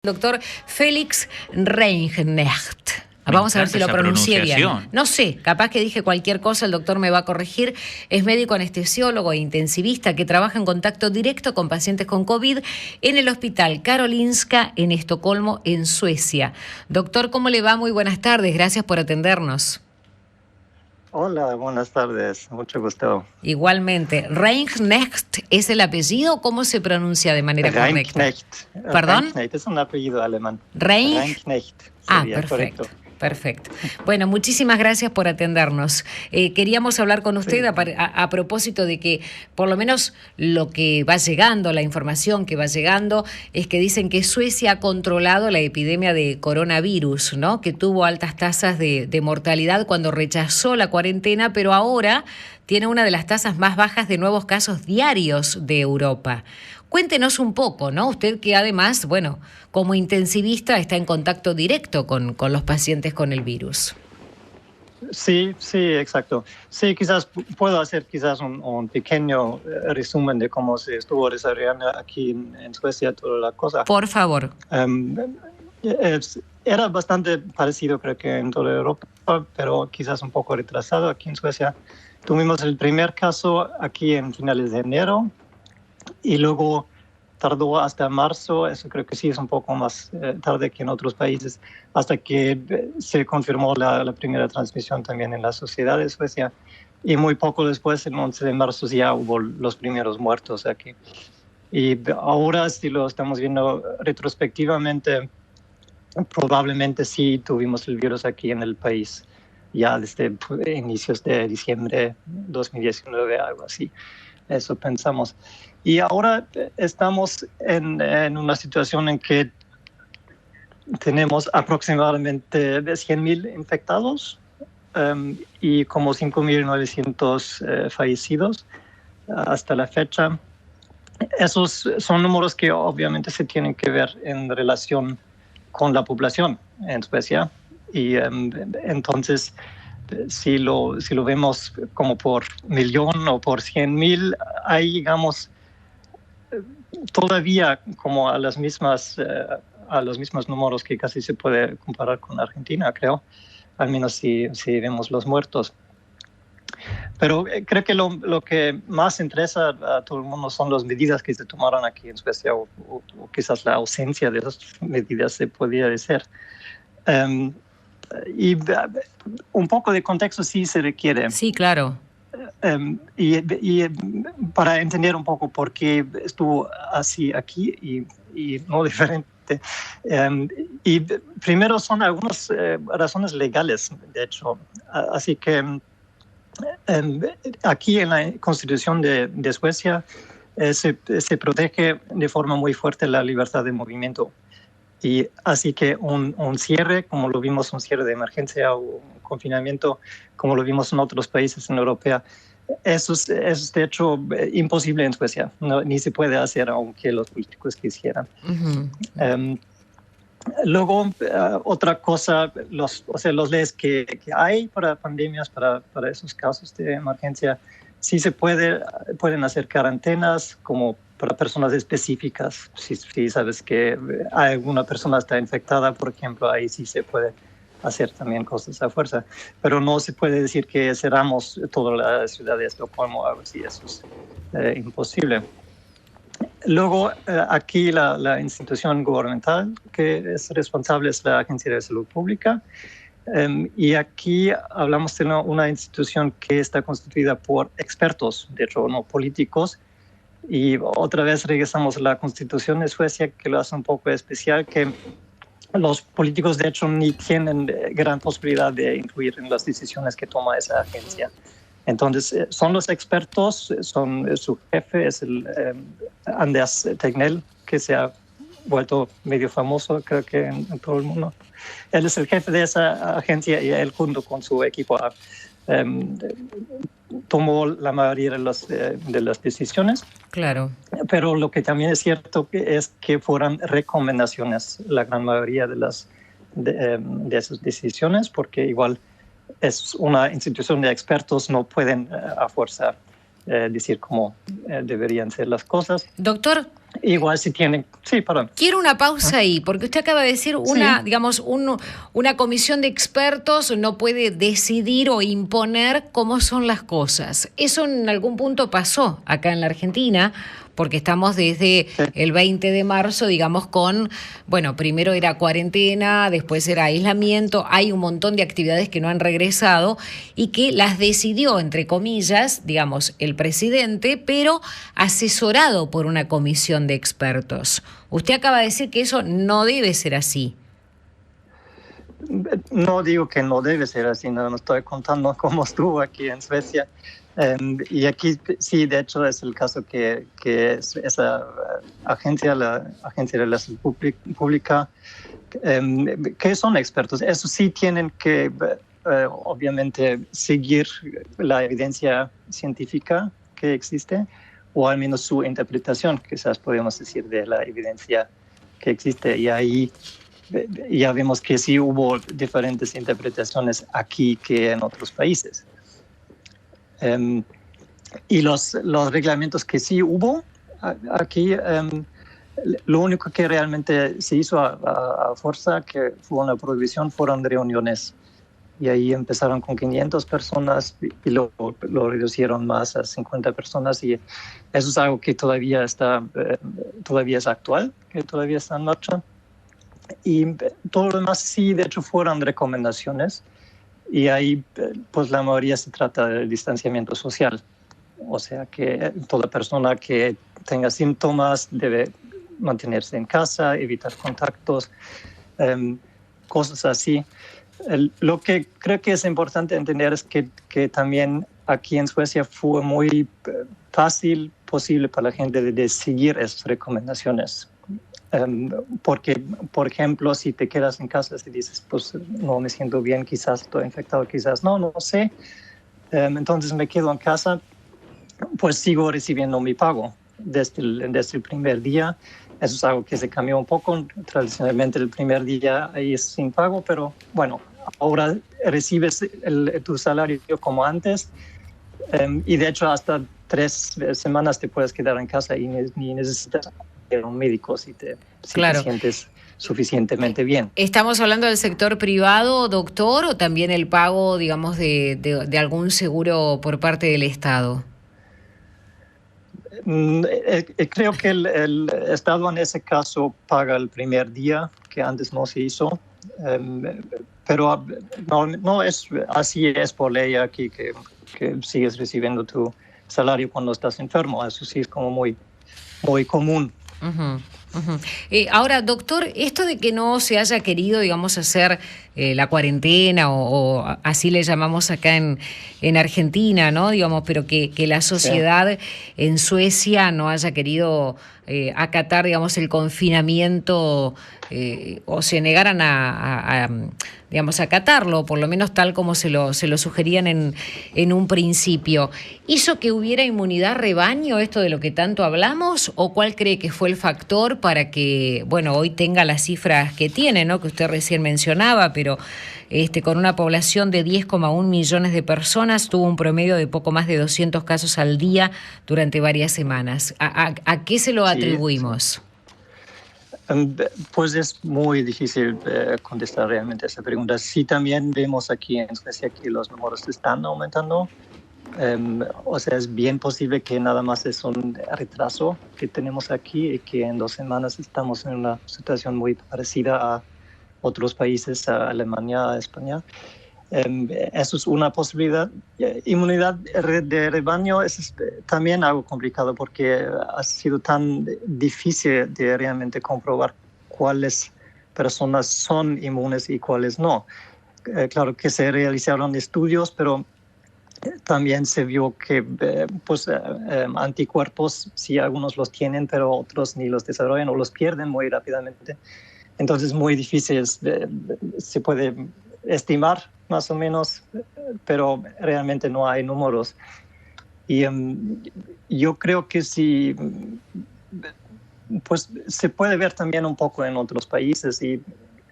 Doctor Félix Reichnecht. Vamos a ver si lo pronuncié bien. No sé, capaz que dije cualquier cosa, el doctor me va a corregir. Es médico anestesiólogo e intensivista que trabaja en contacto directo con pacientes con COVID en el Hospital Karolinska en Estocolmo, en Suecia. Doctor, ¿cómo le va? Muy buenas tardes, gracias por atendernos. Hola, buenas tardes, mucho gusto. Igualmente. ¿Reichnecht es el apellido? ¿Cómo se pronuncia de manera correcta? ¿Perdón? Reichnecht es un apellido alemán. Reichnecht sería perfecto. correcto. Perfecto. Bueno, muchísimas gracias por atendernos. Queríamos hablar con usted a propósito de que por lo menos lo que va llegando, la información que va llegando, es que dicen que Suecia ha controlado la epidemia de coronavirus, ¿no? Que tuvo altas tasas de mortalidad cuando rechazó la cuarentena, pero ahora tiene una de las tasas más bajas de nuevos casos diarios de Europa. Cuéntenos un poco, ¿no? Usted que además, bueno, como intensivista está en contacto directo con los pacientes con el virus. Sí, exacto. Sí, quizás puedo hacer un pequeño resumen de cómo se estuvo desarrollando aquí en Suecia toda la cosa. Por favor. Era bastante parecido, creo que en toda Europa, pero quizás un poco retrasado aquí en Suecia. Tuvimos el primer caso aquí en finales de enero. Y luego tardó hasta marzo, eso creo que sí es un poco más tarde que en otros países, hasta que se confirmó la primera transmisión también en la sociedad de Suecia. Y muy poco después, el 11 de marzo, ya hubo los primeros muertos aquí. Y ahora, si lo estamos viendo retrospectivamente, probablemente sí tuvimos el virus aquí en el país ya desde inicios de diciembre 2019, algo así. Eso pensamos. Y ahora estamos en una situación en que tenemos aproximadamente 100.000 infectados y como 5.900 fallecidos hasta la fecha. Esos son números que obviamente se tienen que ver en relación con la población en Suecia. Y entonces, si lo vemos como por millón o por 100.000, ahí llegamos todavía como a los mismos números que casi se puede comparar con Argentina, creo, al menos si vemos los muertos. Pero creo que lo que más interesa a todo el mundo son las medidas que se tomaron aquí en Suecia o quizás la ausencia de esas medidas, se podría decir. Y un poco de contexto sí se requiere. Sí, claro. Y para entender un poco por qué estuvo así aquí y no diferente. Y primero son algunas razones legales, de hecho. Así que aquí en la Constitución de Suecia se protege de forma muy fuerte la libertad de movimiento. Y así que un cierre, como lo vimos, un cierre de emergencia o un confinamiento, como lo vimos en otros países en Europa, eso es de hecho imposible en Suecia. No, ni se puede hacer aunque los políticos quisieran. Luego, otra cosa, los leyes que hay para pandemias, para esos casos de emergencia, sí se pueden hacer cuarentenas como para personas específicas. Si sabes que alguna persona está infectada, por ejemplo, ahí sí se puede hacer también cosas a fuerza. Pero no se puede decir que cerramos toda la ciudad de Estocolmo o algo así. Eso es imposible. Luego, aquí la institución gubernamental que es responsable es la Agencia de Salud Pública. Y aquí hablamos de una institución que está constituida por expertos, de hecho, no políticos. Y otra vez regresamos a la Constitución de Suecia, que lo hace un poco especial, que los políticos, de hecho, ni tienen gran posibilidad de influir en las decisiones que toma esa agencia. Entonces, son los expertos, su jefe es el Anders Tegnell, que se ha vuelto medio famoso, creo que en todo el mundo. Él es el jefe de esa agencia y él junto con su equipo tomó la mayoría de las decisiones. Claro. Pero lo que también es cierto es que fueron recomendaciones la gran mayoría de esas decisiones, porque igual es una institución de expertos, no pueden a fuerza decir cómo deberían ser las cosas. Doctor, Igual si tienen, sí, perdón. Quiero una pausa ahí, porque usted acaba de decir Sí. una comisión de expertos no puede decidir o imponer cómo son las cosas. Eso en algún punto pasó acá en la Argentina, porque estamos desde Sí. el 20 de marzo, digamos, bueno, primero era cuarentena, después era aislamiento, hay un montón de actividades que no han regresado y que las decidió, entre comillas, digamos, el presidente, pero asesorado por una comisión de expertos. Usted acaba de decir que eso no debe ser así. No digo que no debe ser así, nada más estoy contando cómo estuvo aquí en Suecia. Y aquí sí, de hecho, es el caso que esa agencia, la Agencia de la Salud Pública, que son expertos, eso sí tienen que, obviamente, seguir la evidencia científica que existe, o al menos su interpretación, quizás podemos decir, de la evidencia que existe. Y ahí ya vemos que sí hubo diferentes interpretaciones aquí que en otros países. Y los reglamentos que sí hubo aquí, lo único que realmente se hizo a fuerza, que fue una prohibición, fueron reuniones. Y ahí empezaron con 500 personas y lo reducieron más a 50 personas. Y eso es algo que todavía es actual, que todavía está en marcha. Y todo lo demás sí, de hecho, fueron recomendaciones. Y ahí, pues la mayoría se trata del distanciamiento social. O sea que toda persona que tenga síntomas debe mantenerse en casa, evitar contactos, cosas así. Lo que creo que es importante entender es que también aquí en Suecia fue muy fácil posible para la gente de seguir esas recomendaciones. Porque, por ejemplo, si te quedas en casa y dices, pues no me siento bien, quizás estoy infectado, quizás no sé, entonces me quedo en casa, pues sigo recibiendo mi pago desde el primer día. Eso es algo que se cambió un poco. Tradicionalmente el primer día ahí es sin pago, pero bueno, ahora recibes tu salario como antes, y de hecho hasta 3 semanas te puedes quedar en casa y ni necesitas ir a un médico si te Claro. sientes suficientemente bien. ¿Estamos hablando del sector privado, doctor, o también el pago, digamos, de algún seguro por parte del Estado? Creo que el Estado en ese caso paga el primer día, que antes no se hizo. Pero no es así, es por ley aquí que sigues recibiendo tu salario cuando estás enfermo. Eso sí es como muy, muy común. Uh-huh, uh-huh. Ahora, doctor, esto de que no se haya querido, digamos, hacer la cuarentena o así le llamamos acá en Argentina, ¿no? Digamos, pero que la sociedad en Suecia no haya querido acatar, digamos, el confinamiento o se negaran digamos, acatarlo, por lo menos tal como se lo sugerían en un principio. ¿Hizo que hubiera inmunidad rebaño, esto de lo que tanto hablamos, o cuál cree que fue el factor para que, bueno, hoy tenga las cifras que tiene, ¿no? Que usted recién mencionaba, pero con una población de 10,1 millones de personas, tuvo un promedio de poco más de 200 casos al día durante varias semanas. ¿A qué se lo atribuimos? Sí. Pues es muy difícil contestar realmente esa pregunta. Sí, también vemos aquí en Suecia que los números están aumentando. O sea, es bien posible que nada más es un retraso que tenemos aquí y que en 2 semanas estamos en una situación muy parecida a otros países, a Alemania, a España. Eso es una posibilidad. Inmunidad de rebaño es también algo complicado porque ha sido tan difícil de realmente comprobar cuáles personas son inmunes y cuáles no. Claro que se realizaron estudios, pero también se vio que anticuerpos sí algunos los tienen, pero otros ni los desarrollan o los pierden muy rápidamente. Entonces muy difícil, se puede estimar más o menos, pero realmente no hay números. Y yo creo que sí, pues se puede ver también un poco en otros países, y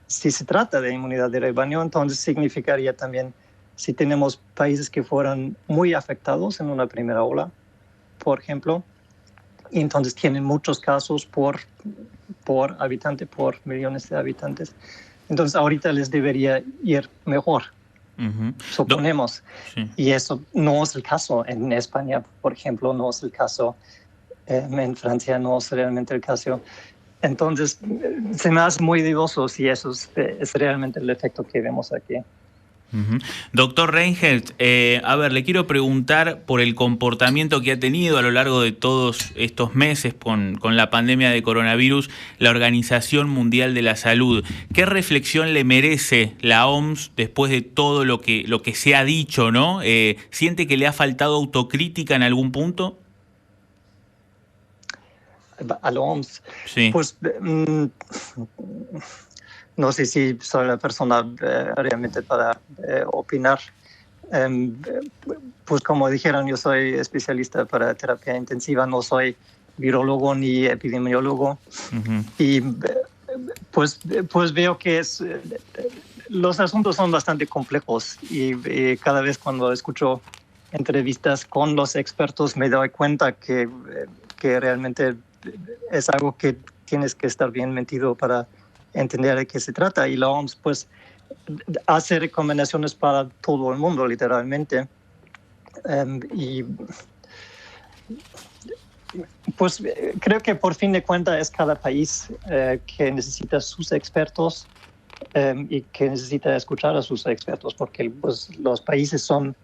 si se trata de inmunidad de rebaño, entonces significaría también si tenemos países que fueran muy afectados en una primera ola, por ejemplo, y entonces tienen muchos casos por habitante, por millones de habitantes. Entonces ahorita les debería ir mejor, suponemos. Sí. Y eso no es el caso en España, por ejemplo, no es el caso en Francia, no es realmente el caso. Entonces se me hace muy dudoso si eso es realmente el efecto que vemos aquí. Doctor Reinfeldt, a ver, le quiero preguntar por el comportamiento que ha tenido a lo largo de todos estos meses con la pandemia de coronavirus la Organización Mundial de la Salud. ¿Qué reflexión le merece la OMS después de todo lo que se ha dicho, ¿no? ¿Siente que le ha faltado autocrítica en algún punto? A la OMS, sí. Pues no sé si soy la persona realmente para opinar. Pues como dijeron, yo soy especialista para terapia intensiva, no soy virólogo ni epidemiólogo. Y pues veo que los asuntos son bastante complejos y cada vez cuando escucho entrevistas con los expertos me doy cuenta que realmente es algo que tienes que estar bien metido para entender de qué se trata. Y la OMS pues hace recomendaciones para todo el mundo, literalmente. Y pues creo que por fin de cuentas es cada país que necesita sus expertos y que necesita escuchar a sus expertos, porque pues, los países son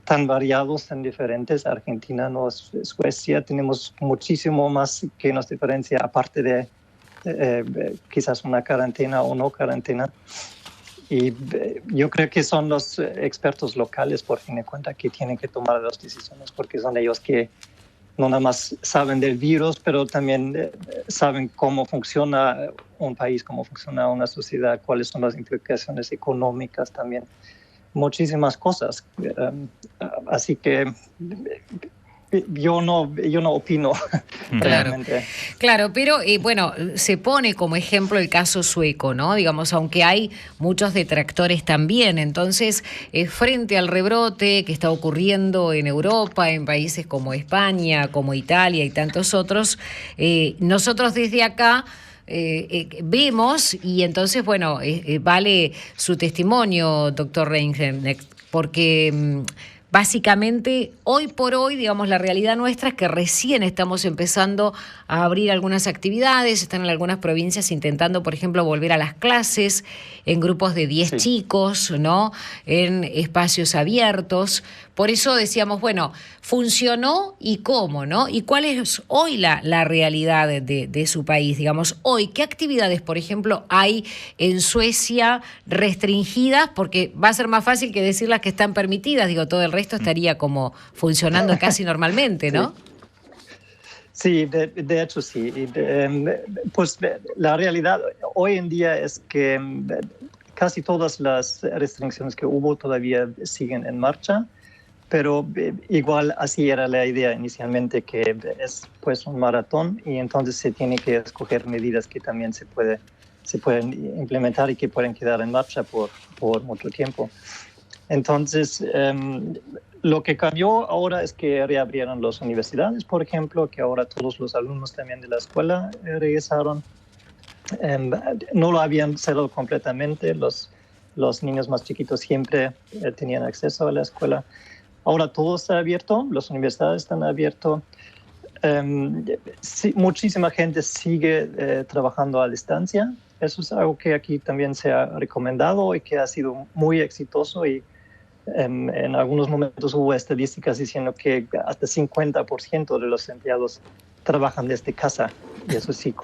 tan variados, tan diferentes. Argentina, no es Suecia, tenemos muchísimo más que nos diferencia, aparte de quizás una cuarentena o no cuarentena. Y yo creo que son los expertos locales, por fin de cuentas, que tienen que tomar las decisiones, porque son ellos que no nada más saben del virus, pero también saben cómo funciona un país, cómo funciona una sociedad, cuáles son las implicaciones económicas también, muchísimas cosas. Así que yo no opino realmente. Claro, pero bueno, se pone como ejemplo el caso sueco, ¿no? Digamos, aunque hay muchos detractores también. Entonces, frente al rebrote que está ocurriendo en Europa, en países como España, como Italia y tantos otros, nosotros desde acá vemos, y entonces, bueno, vale su testimonio, doctor Reinfeldt, porque básicamente, hoy por hoy, digamos, la realidad nuestra es que recién estamos empezando a abrir algunas actividades, están en algunas provincias intentando, por ejemplo, volver a las clases en grupos de 10 chicos, ¿no? En espacios abiertos. Por eso decíamos, bueno, funcionó y cómo, ¿no? Y cuál es hoy la realidad de su país, digamos, hoy, ¿qué actividades, por ejemplo, hay en Suecia restringidas? Porque va a ser más fácil que decir las que están permitidas, digo, todo el resto estaría como funcionando casi normalmente, ¿no? Sí, de hecho sí. Pues la realidad hoy en día es que casi todas las restricciones que hubo todavía siguen en marcha, pero igual así era la idea inicialmente, que es pues un maratón y entonces se tiene que escoger medidas que también se pueden implementar y que pueden quedar en marcha por mucho tiempo. Entonces, lo que cambió ahora es que reabrieron las universidades, por ejemplo, que ahora todos los alumnos también de la escuela regresaron. No lo habían cerrado completamente, los niños más chiquitos siempre tenían acceso a la escuela. Ahora todo está abierto, las universidades están abiertas. Sí, muchísima gente sigue trabajando a distancia. Eso es algo que aquí también se ha recomendado y que ha sido muy exitoso, y en algunos momentos hubo estadísticas diciendo que hasta 50% de los empleados trabajan desde casa, y eso sí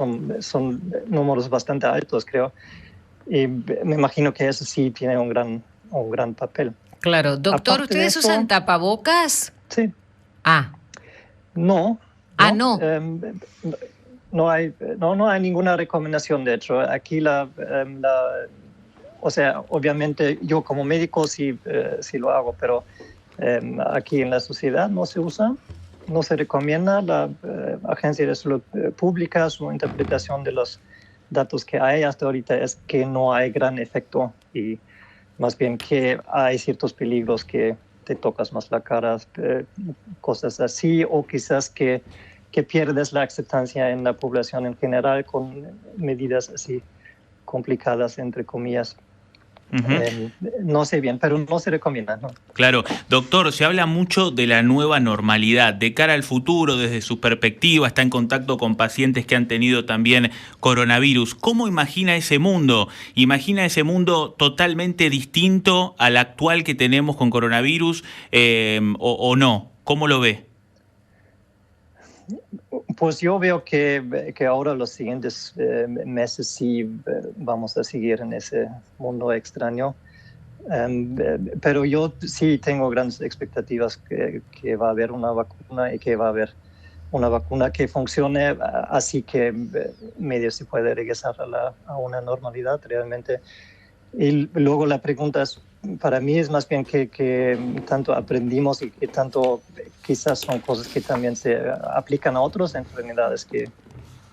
son números bastante altos, creo, y me imagino que eso sí tiene un gran papel. Claro. Doctor, Aparte ¿ustedes usan tapabocas? Sí. Ah. No. Ah, no. No hay ninguna recomendación, de hecho. Aquí o sea, obviamente yo como médico sí lo hago, pero aquí en la sociedad no se usa, no se recomienda. La Agencia de Salud Pública, su interpretación de los datos que hay hasta ahorita es que no hay gran efecto, y más bien que hay ciertos peligros, que te tocas más la cara, cosas así, o quizás que que pierdes la aceptancia en la población en general con medidas así complicadas, entre comillas. No sé bien, pero no se recomienda, ¿no? Claro. Doctor, se habla mucho de la nueva normalidad. De cara al futuro, desde su perspectiva, está en contacto con pacientes que han tenido también coronavirus. ¿Cómo imagina ese mundo? ¿Imagina ese mundo totalmente distinto al actual que tenemos con coronavirus o no? ¿Cómo lo ve? Pues yo veo que ahora los siguientes meses sí vamos a seguir en ese mundo extraño. Pero yo sí tengo grandes expectativas que va a haber una vacuna y que va a haber una vacuna que funcione, así que medio se puede regresar a una normalidad realmente. Y luego la pregunta es, para mí es más bien que tanto aprendimos y que tanto quizás son cosas que también se aplican a otras enfermedades que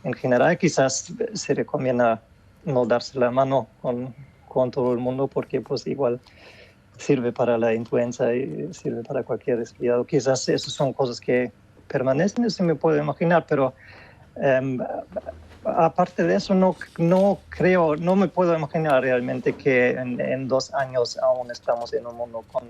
en general quizás se recomienda no darse la mano con todo el mundo porque pues igual sirve para la influenza y sirve para cualquier resfriado. Quizás esas son cosas que permanecen, se me puede imaginar, pero aparte de eso no me puedo imaginar realmente que en 2 años aún estamos en un mundo con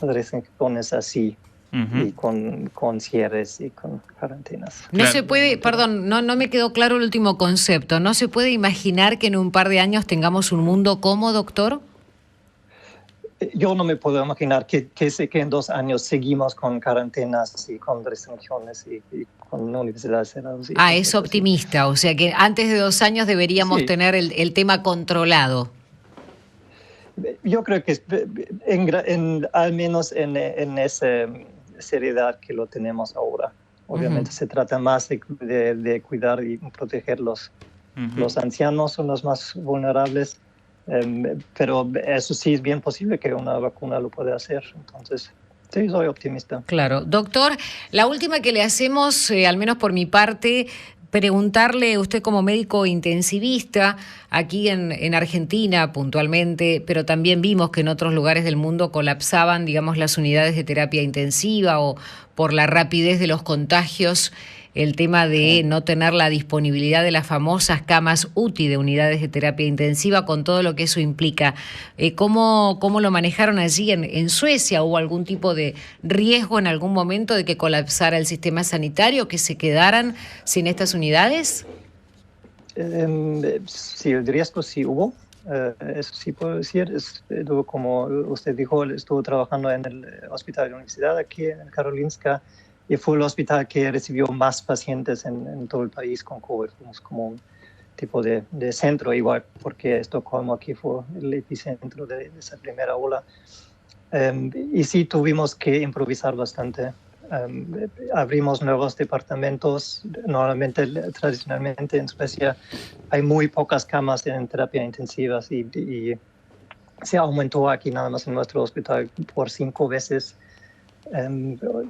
restricciones así. Y con cierres y con cuarentenas. No se puede, perdón, no me quedó claro el último concepto. ¿No se puede imaginar que en un par de años tengamos un mundo como, doctor? Yo no me puedo imaginar que en 2 años seguimos con cuarentenas y con restricciones y con universidades cerradas. Es optimista, así. O sea que antes de 2 años deberíamos tener el tema controlado. Yo creo que al menos en esa seriedad que lo tenemos ahora. Obviamente se trata más de cuidar y proteger los ancianos, son los más vulnerables, pero eso sí es bien posible que una vacuna lo pueda hacer. Entonces, sí, soy optimista. Claro. Doctor, la última que le hacemos, al menos por mi parte, preguntarle, usted como médico intensivista, aquí en Argentina puntualmente, pero también vimos que en otros lugares del mundo colapsaban, digamos, las unidades de terapia intensiva o por la rapidez de los contagios, el tema de no tener la disponibilidad de las famosas camas UTI de unidades de terapia intensiva, con todo lo que eso implica. ¿Cómo lo manejaron allí en Suecia? ¿Hubo algún tipo de riesgo en algún momento de que colapsara el sistema sanitario, que se quedaran sin estas unidades? Sí, el riesgo sí hubo. Eso sí puedo decir. Como usted dijo, estuvo trabajando en el hospital de la universidad aquí en Karolinska. Y fue el hospital que recibió más pacientes en todo el país con COVID. Fuimos como un tipo de centro igual, porque Estocolmo aquí fue el epicentro de esa primera ola. Y sí tuvimos que improvisar bastante. Abrimos nuevos departamentos. Tradicionalmente en Suecia hay muy pocas camas en terapia intensiva y se aumentó aquí nada más en nuestro hospital por 5 veces.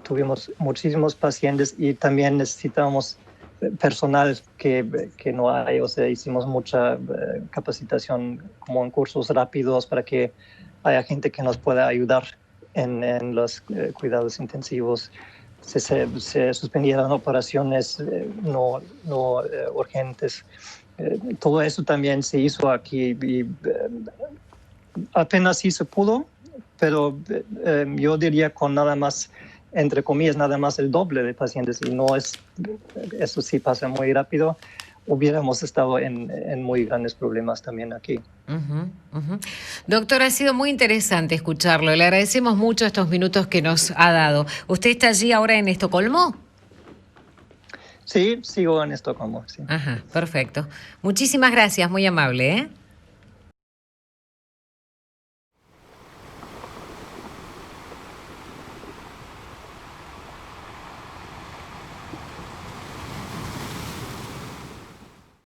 Tuvimos muchísimos pacientes y también necesitábamos personal que no hay, o sea, hicimos mucha capacitación como en cursos rápidos para que haya gente que nos pueda ayudar en los cuidados intensivos. Se suspendieron operaciones no urgentes. Todo eso también se hizo aquí y apenas sí se pudo. Pero yo diría con nada más, entre comillas, nada más el doble de pacientes, y no es, eso sí pasa muy rápido, hubiéramos estado en muy grandes problemas también aquí. Doctor, ha sido muy interesante escucharlo, le agradecemos mucho estos minutos que nos ha dado. ¿Usted está allí ahora en Estocolmo? Sí, sigo en Estocolmo, sí. Perfecto. Muchísimas gracias, muy amable, ¿eh?